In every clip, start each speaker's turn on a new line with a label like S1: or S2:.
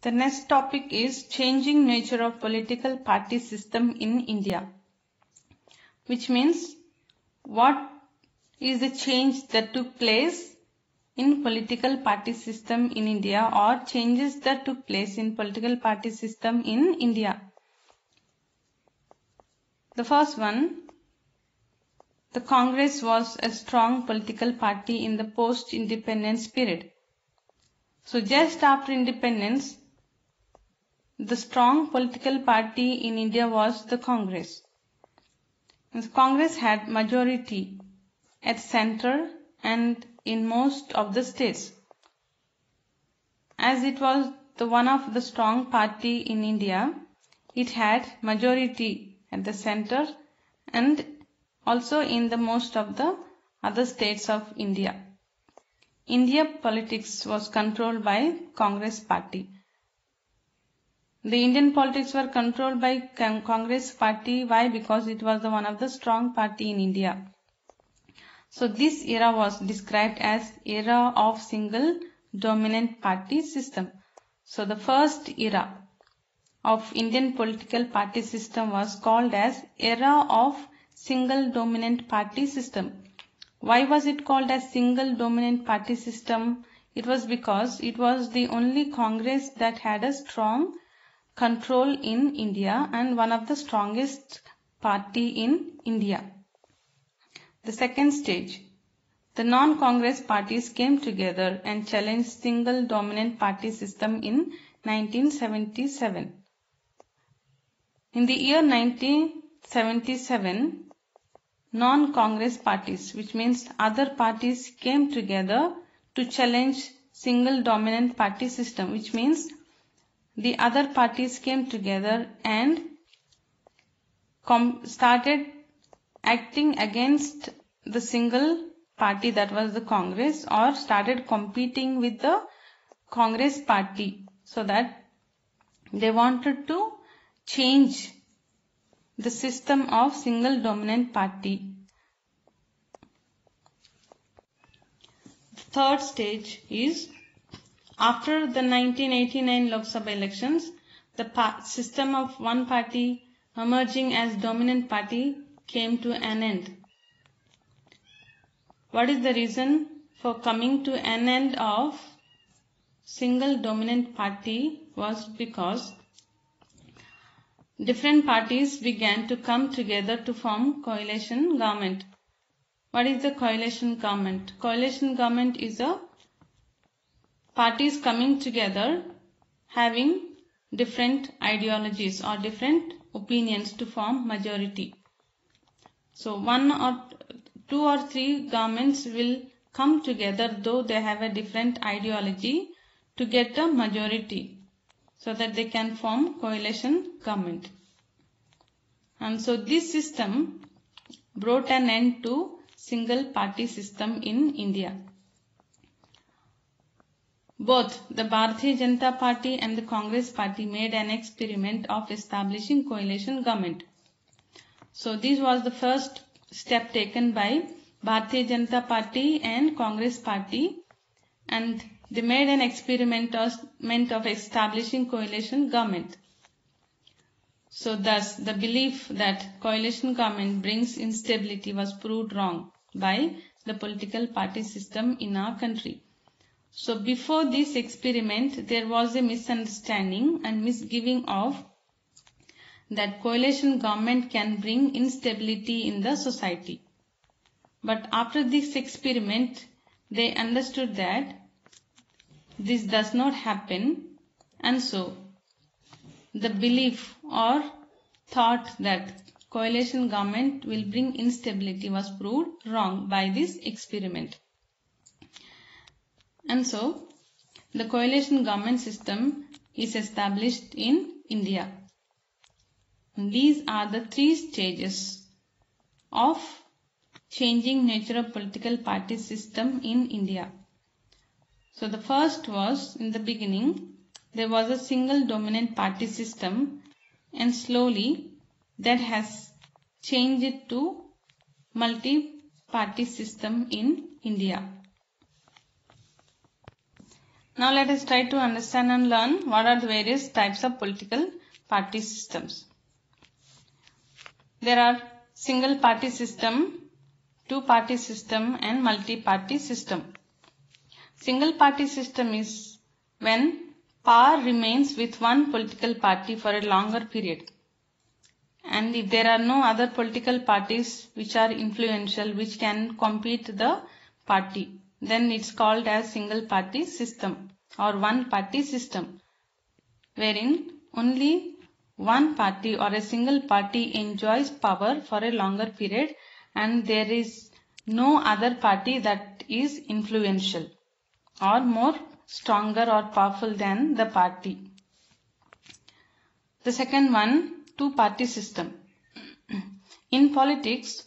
S1: The next topic is changing nature of political party system in India, which means what is the change that took place in political party system in India, or changes that took place in political party system in India. The first one, the Congress was a strong political party in the post-independence period. So just after independence, the strong political party in India was the Congress. And the Congress had majority at center and in most of the states. As it was the one of the strong party in India, it had majority at the center and also in the most of the other states of India. India politics was controlled by Congress party. The Indian politics were controlled by Congress party. Why? Because it was the one of the strong party in India. So this era was described as era of single dominant party system. So the first era of Indian political party system was called as era of single dominant party system. Why was it called as single dominant party system? It was because it was the only Congress that had a strong control in India and one of the strongest party in India. The second stage, the non-Congress parties came together and challenged single dominant party system in 1977. In the year 1977, non-Congress parties, which means other parties, came together to challenge single dominant party system, which means the other parties came together and started acting against the single party, that was the Congress, or started competing with the Congress party, so that they wanted to change the system of single dominant party. The third stage is after the 1989 Lok Sabha elections, the system of one party emerging as dominant party came to an end. What is the reason for coming to an end of single dominant party? Was because different parties began to come together to form coalition government. What is the coalition government? Coalition government is a parties coming together having different ideologies or different opinions to form majority. So one or two or three governments will come together, though they have a different ideology, to get a majority so that they can form coalition government. And so this system brought an end to single party system in India. Both the Bharatiya Janata Party and the Congress Party made an experiment of establishing coalition government. So this was the first step taken by Bharatiya Janata Party and Congress Party, and they made an experiment of establishing coalition government. So thus the belief that coalition government brings instability was proved wrong by the political party system in our country. So before this experiment, there was a misunderstanding and misgiving of that coalition government can bring instability in the society. But after this experiment, they understood that this does not happen, and so the belief or thought that coalition government will bring instability was proved wrong by this experiment. And so the coalition government system is established in India. And these are the three stages of changing nature of political party system in India. So the first was, in the beginning, there was a single dominant party system, and slowly that has changed to multi-party system in India. Now let us try to understand and learn what are the various types of political party systems. There are single party system, two-party system and multi-party system. Single party system is when power remains with one political party for a longer period. And if there are no other political parties which are influential, which can compete the party, then it's called as single party system or one party system, wherein only one party or a single party enjoys power for a longer period and there is no other party that is influential or more stronger or powerful than the party. The second one, two-party system. In politics,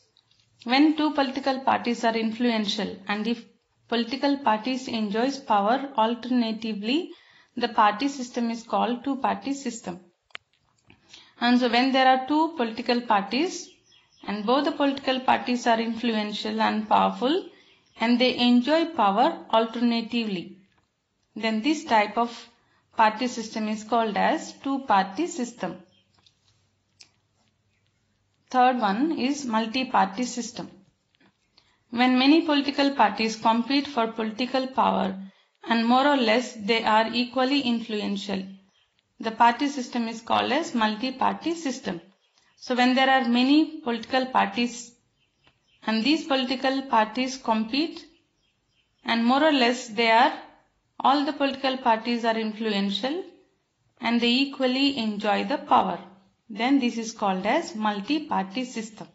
S1: when two political parties are influential and if political parties enjoys power alternatively, the party system is called two-party system. And so when there are two political parties and both the political parties are influential and powerful and they enjoy power alternatively, then this type of party system is called as two-party system. Third one is multi-party system. When many political parties compete for political power and more or less they are equally influential, the party system is called as multi-party system. So when there are many political parties and these political parties compete and more or less all the political parties are influential and they equally enjoy the power, then this is called as multi-party system.